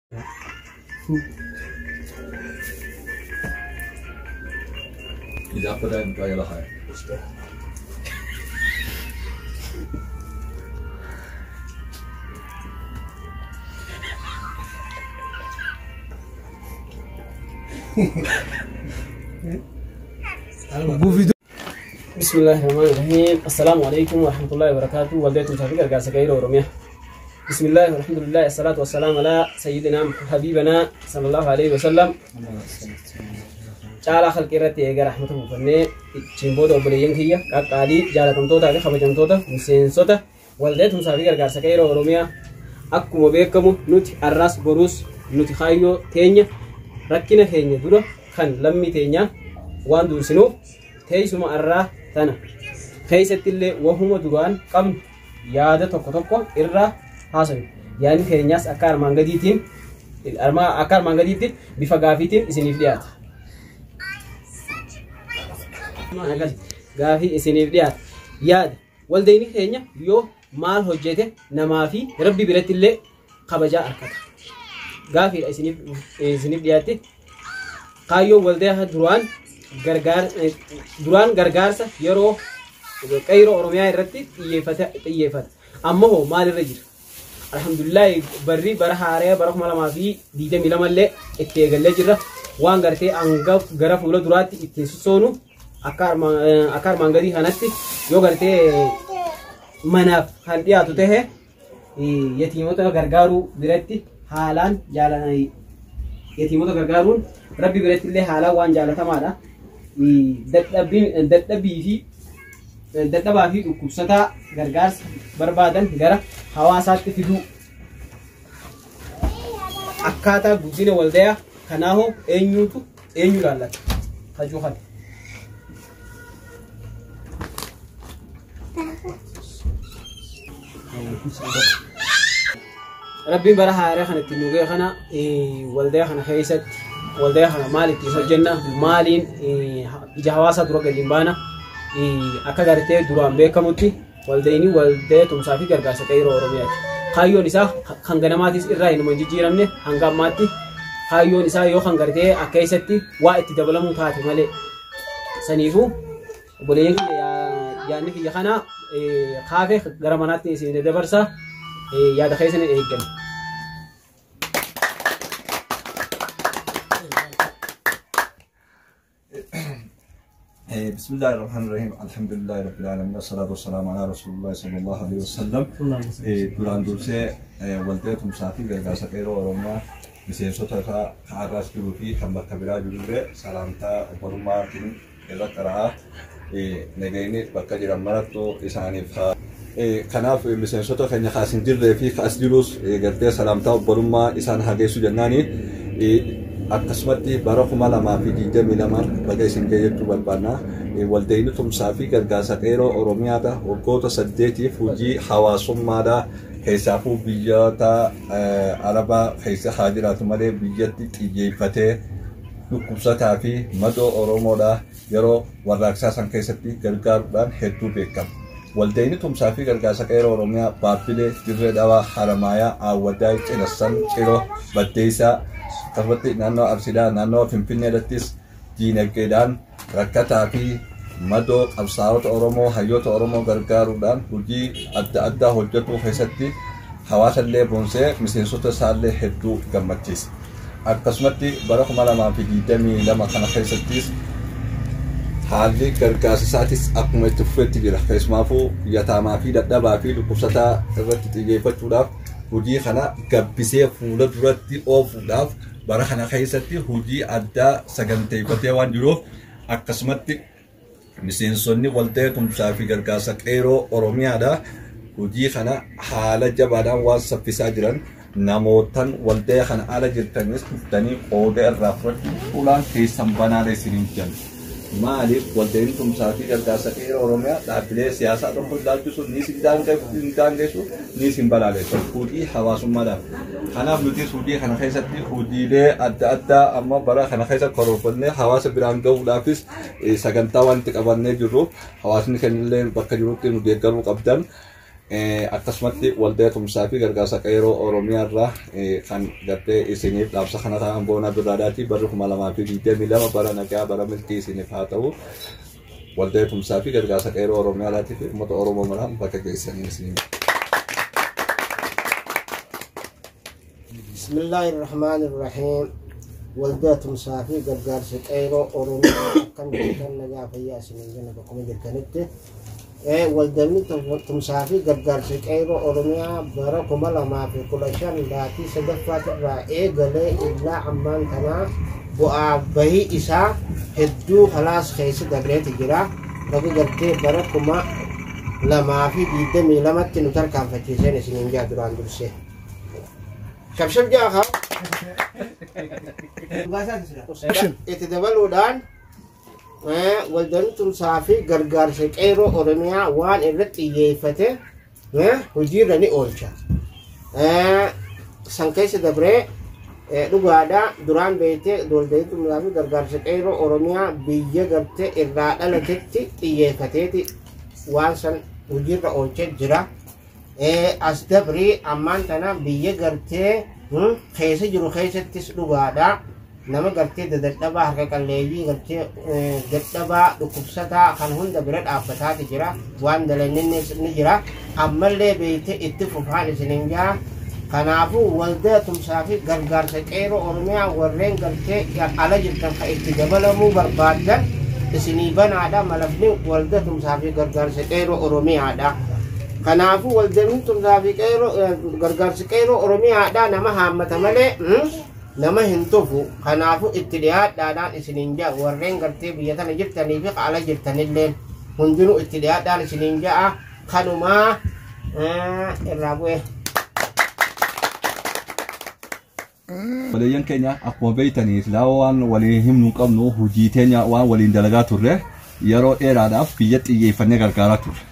إذا بدأ يبقى يلا خير. بسم الله الرحمن الرحيم. السلام عليكم ورحمة الله وبركاته. والديت مشافق القاسة كيرو ورمية. بسم الله والحمد لله الصلاة والسلام على سيدنا حبيبنا صلى الله عليه وسلم. تعالى خلق رتي يا رحمته فني تشيمبود وبليين كيا كقالي جالتهم توتا كخبجم توتا مسين صوتا والديت مشافق القاسة كيرو ورمية. أكو مبيكمو نوت الراس بروس نوت خايو تينيا ركنا تينيا دورا خن لمي تينيا وان دور سنو تيسما الرا تنا خيست اللي وهم دوان قم يادة توكو إرّا حاصل يعني خينياس أكار مانغديتين الأرما أكار مانغديتين بفقافيتين إسنيفليات ما نقول قافي إسنيفليات ياد والديني خينيا يو مال هجته نمافي ربي برت اللي خبجا أركض قافي إسنيفليات قايو والدها duraan gargaarsa yeroo qayroo oromiyaa irratti xiyyeeffata amma hoo maalirra jira alhamdulillah barri bara haaree bara 2022 illee itti eegallee jirra waan gartee hanga gara fuula duraatti ittiin sosoonu akka armaan gadii kanatti yoo gartee manaaf kan dhiyaatu ta'e yatiimota gargaaruu biratti haalaan jaalatamaadha yatiimota gargaaruun rabbi biratti illee haalaan waan jaalatamaadha. dadhabaa fi dhukkubsataa gargaarsa barbaadan gara hawaasaatti fiduu akkaataa guddina waldayaa kanaafuu eenyu laallata hajuu kana rabbiin bara haaraa kanatti nugee kana waldayaa kana keessatti والديه أنا مالك يسجلنا مالين جهواسة دروك الليمبانا أكادرتي درام بيكموتي والديني والديه تمسافي كرجاسة كيرو أوروبيات خايو نساء خنجناماتيس إرّاين من جيرامني هنجاماتي خايو نساء يو خنجرتي أكيستي وقت تدبلم متعاطي ماله سنيفو بولين يعني في جهنا خافه غرامانات نسيني دبرسا يا دخيسني إيجن بسم الله الرحمن الرحيم الحمد لله رب العالمين والصلاة والسلام على رسول الله صلى الله عليه وسلم دوران دورسي والديت مسافي غرغاسا كيرو ورما بسيسوتا كاراس جروفي كمبا كبيرا جروبي سلامتا وبرما تين إذا نجيني بكا جرام مرتو إساني فا كناف بسيسوتا كان خاسين جرد في خاس جلوس غرتي سلامتا وبرما إسان هاجيسو جناني akkasumatti bara 2022 baga isin geejjibtu barbaanna waldayni tumsaa fi gargaarsa qeeroo oromiyaadha waggoota 8tiif hojii hawaasummaadha keessaafuu biyyoota arabaa keessa haa jiraatu malee biyyatti xiyyeeffatee dhukkubsataa fi madoo oromoodha yeroo warraaqsaa san keessatti gargaaruudhaan hedduu beekama. Waldayni tumsaa fi gargaarsa qeeroo oromiyaa baabbilee dirree dhawaa haramaayaa awwadaa cinassan qiroo baddeessaa akkasumas naannoo Arsiidaa naannoo Finfinneedhattis diinagdeedhaan rakkataa fi madoo qabsaa'ota Oromoo hayyoota Oromoo gargaaruudhaan hojii adda addaa hojjetuu keessatti hawaasa illee boonsee miseensota isaallee hedduu gammachiise. Akkasumatti bara 2022 kana keessattis haalli gargaarsa isaatis akkuma itti fufeetti jira. Keessumaafuu yataamaa fi dadhabaa fi dhukkubsataa irratti xiyyeeffachuudhaaf hojii kana gabbisee fuula duratti oofuudhaaf bara kana keessatti hojii addaa saganteeffatee waan jiruuf akkasumatti miseensonni waldaa tumsaa fi gargaarsa qeeroo oromiyaadha hojii kana haala jabaadhaan waan saffisaa jiran namootan waldaa kana ala jirtanis dhuftanii qooda irraa fudhachuudhaan keessan banaalee isiniin jenna. Maaliif waldaan tumsaa fi gargaarsa qeeroo oromiyaa dhaabbilee siyaasaa tokko ilaalchisu ni sindaangeessu ni sinbalaaleessu hojii hawaasummaadhaaf. Kanaaf nuti hojii kana keessatti hojiilee adda addaa amma bara kana keessa korofannee hawaasa biraan gahuudhaafis sagantaa waan itti qabannee jirru hawaasni kennillee bakka jirutti nu deeggaruu qabdan. akkasumatti waldaa tumsaa fi gargaarsa qeeroo Oromiyaa irraa kan gartee isiniif dhaamsa kana ta'an boona birraadhaati barri 2022 bara nagaa bara milkii isiniif haa ta'u waldaa tumsaa fi gargaarsa qeeroo Oromiyaadhaati fi uummata Oromoo maraan bakka geessanii isiniif. Bismillahirrahmanirrahim. Waldaa tumsaa fi gargaarsa qeeroo Oromiyaa kan jedhan nagaa fayyaa isiniin jenna bakkuma jirtanitti. Waldaan tumsaa fi gargaarsa qeeroo Oromiyaa bara 2015 laatii sadaffaatirraa eegalee illaa ammaan tanaa bu'aa bahii isaa hedduu halaas keessa dabreeti jira. Bakka gartee bara 2022tti nu tarkaanfachiiseen isiniin jaa duraan dursee. Shabshab jaaha. Itti dabaluudhaan waldaan tumsaa fi gargaarsa qeeroo Oromiyaa waan irratti xiyyeeffate hojiirra ni oolcha. San keessa dabree dhugaadhaa duraan beektee waldaan tumsaa fi gargaarsa qeeroo Oromiyaa biyya gartee irraa dhalatetti xiyyeeffateeti waan san hojiirra oolchee jira. As dabrii ammaan tana biyya gartee keessa jiru keessattis dhugaadhaa nama gartee dadhabaa harka qalleeyyii gartee dadhabaa dhukkubsataa kan hunda bira dhaabbataati jira waan dalanninnis ni jira ammallee beektee itti fufaan isiniin jaa. Kanaafuu waldaa tumsaa fi gargaarsa qeeroo Oromiyaa warreen gartee ala jirtan kan itti dabalamuu barbaadan isinii banaadha malafni waldaa tumsaa fi gargaarsa qeeroo Oromiyaadha. Kanaafuu waldaan tumsaa fi gargaarsa qeeroo Oromiyaadha nama haammata malee nama hin tufu. Kanaafuu itti dhiyaadhaadhaan isiniin jaa warreen gartee biyya tana jirtanii fi ala jirtanillee hundinuu itti dhiyaadhaan isiniin jaa kanumaa irraa bu'e. Waliyyan keenya akkuma beektanii silaa waan walii himnu qabnu hojii teenya waan waliin dalagaa turre yeroo dheeraadhaaf biyya xiyyeeffannee gargaaraa turre.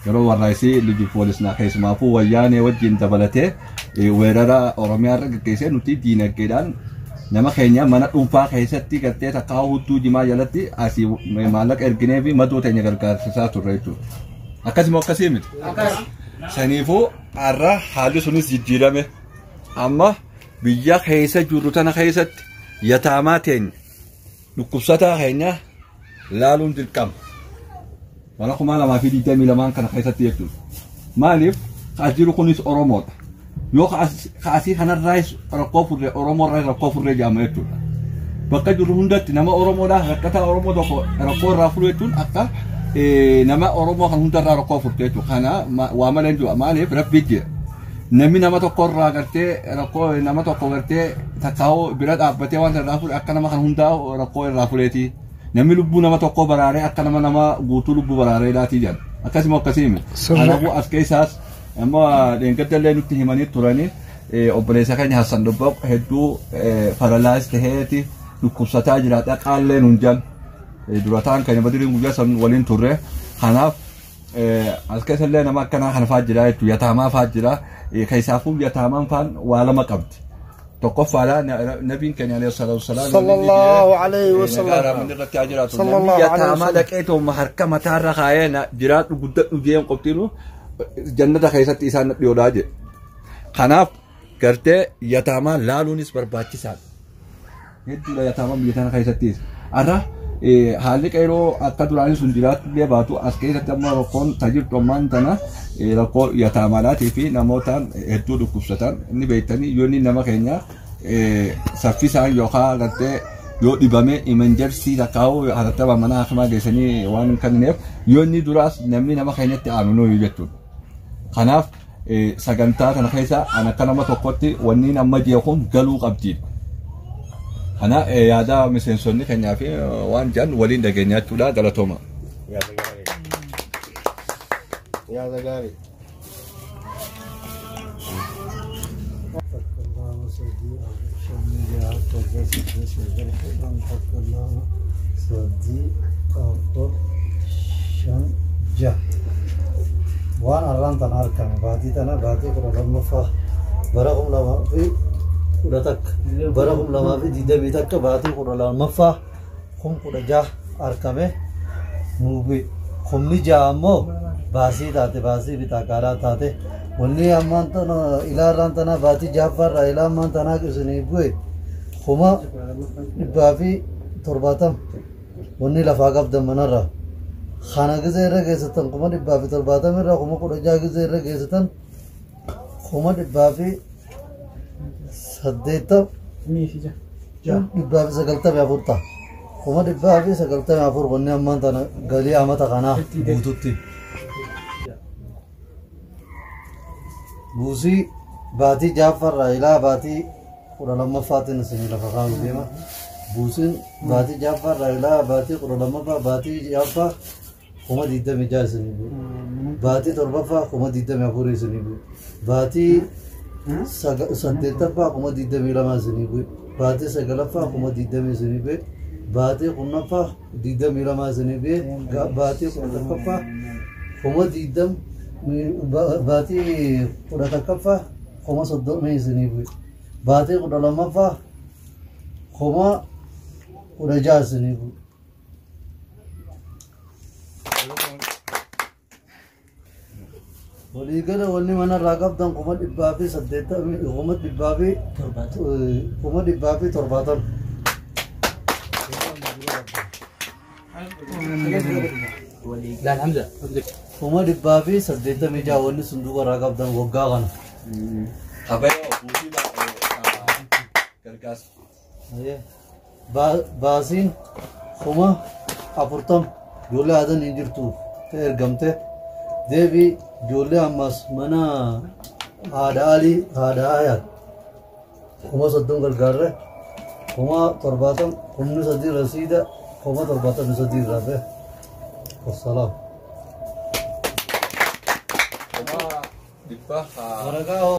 Yeroo warraayisii liji poolisnaa keessumaafuu wayyaanee wajjin dabalatee weerara Oromiyaa irra gaggeessee nuti diinagdeedhaan nama keenya mana dhuunfaa keessatti gartee takkaa hudduu jimaa jalatti asii maallaqa erginee fi madoo teenya gargaarsisaa turre jechuudha. Akkasuma akkasii miti. Saniifuu har'a haalli sunis jijjiirame amma biyya keessa jirru tana keessatti yataamaa teenya dhukkubsataa keenya laaluun dirqama. Wala 2022 kana keessatti jechuudha. Maaliif jiru kunis Oromoodha. Yoo kaasii kanarraayis rakkoo furree Oromoorraa rakkoo furree jedhama jechuudha. Bakka jiru hundatti nama Oromoodhaa rakkataa Oromoo tokko rakkoo irraa furu jechuun akka nama Oromoo kan hundarraa rakkoo furte jechuudha. Kana waa malee jiru maaliif rabbi jira. Namni nama tokkorraa gartee rakkoo nama tokko gartee takkaa'oo bira dhaabbatee waan irraa fure akka nama kan hundaa rakkoo irraa fureeti. Namni lubbuu nama tokko baraaree akka nama guutuu lubbuu baraaree laatii jedhan. Akkasuma akkasii. Kanaafuu as keessaas amma dheengadallee nutti himanii turanii obboleessa keenya Hassan Dubbaa hedduu paralaayis taheeti dhukkubsataa jira dhaqaallee nuun jedhan. Durataan keenya badiriin guyyaa san waliin turre. Kanaaf as keessallee nama akkanaa kan fa'aa jira jechuudha. Yataamaa fa'aa jira. Keessaafuu yataamaan fa'aan waa lama qabdi. تقفى نبي كان عليه الصلاة والسلام صلى الله عليه وسلم من الرتاجرات النبي يتعامل كيتهم محركة تارة خاينة جرات وجدت نجيم قبتينه جنة خيسات إنسان بيولاج خناف كرته يتعامل لا لونس برباطي سال يدل يتعامل بيتنا خيسات إيش أرى حالك إيرو أكتر سندرات بيباتو أسكيت تما ركون تجيب كمان تنا ركو يتعاملات في نموتان هدو دكوستان إني بيتني يوني نما كينيا سفيسان يوكا غتة يو دبامة إمنجرسي تكاو هذا تبع منا أخما جسني وان كنيف يوني دراس نمني نما كينيا تعاملوا يجتون خناف سجنتا أنا خيسا أنا كلامة توقتي وني نما جيكون قالوا قبتي أنا يادا مسنسوني كنيا في وان جان ولين دعينيا تولا دلتوما يا زغاري وان أرلان تنار كم باتي تنا باتي كرام مفا برهم لما في كراتك برهم لما في جدا بيتك باتي كرام مفا خم كرجا أركمه موبي خمني جامو baasii taate baasii bitaa qaaraa taate wanni ammaan tana ilaarraan tana baatii jaaffaarraa ilaa ammaan tanaa isinii bu'e kuma 170 wanni lafaa qabdan manarraa kana gizee irra geessatan kuma 170 irraa kuma 16 gizee irra geessatan kuma 180 190 ta'a kuma 190 wanni ammaan tana galii amata kanaa guututti buusii baatii jaaffarraa ilaa baatii 12ffaatiin isin lafa kaa'u deema buusiin baatii jaaffarraa ilaa baatii 12ffaa baatii jaaffaa kuma 26 isinii bu'e baatii 7ffaa kuma 24 isinii bu'e baatii 8ffaa kuma 22 isinii bu'e baatii 9ffaa kuma 20 isinii bu'e baatii 10ffaa 22 isinii bu'e baatii 11ffaa kuma 20 baatii 11ffaa kuma 30 isinii bu'e baatii 12ffaa kuma 16 isinii bu'e waliigala wanni manarraa qabdan kuma 180 kuma 170 kuma 180 wanni sunduuqa irraa qabdan waggaa kana baasiin kuma 40 ijoollee aadan hin jirtu ta'e ergamte deebii ijoollee ammas mana haadha alii haadha ayaat kuma 30 gargaarre kuma 70 kumni 3 rasiida kuma 73 irraa ba'e wassalaam waraqaa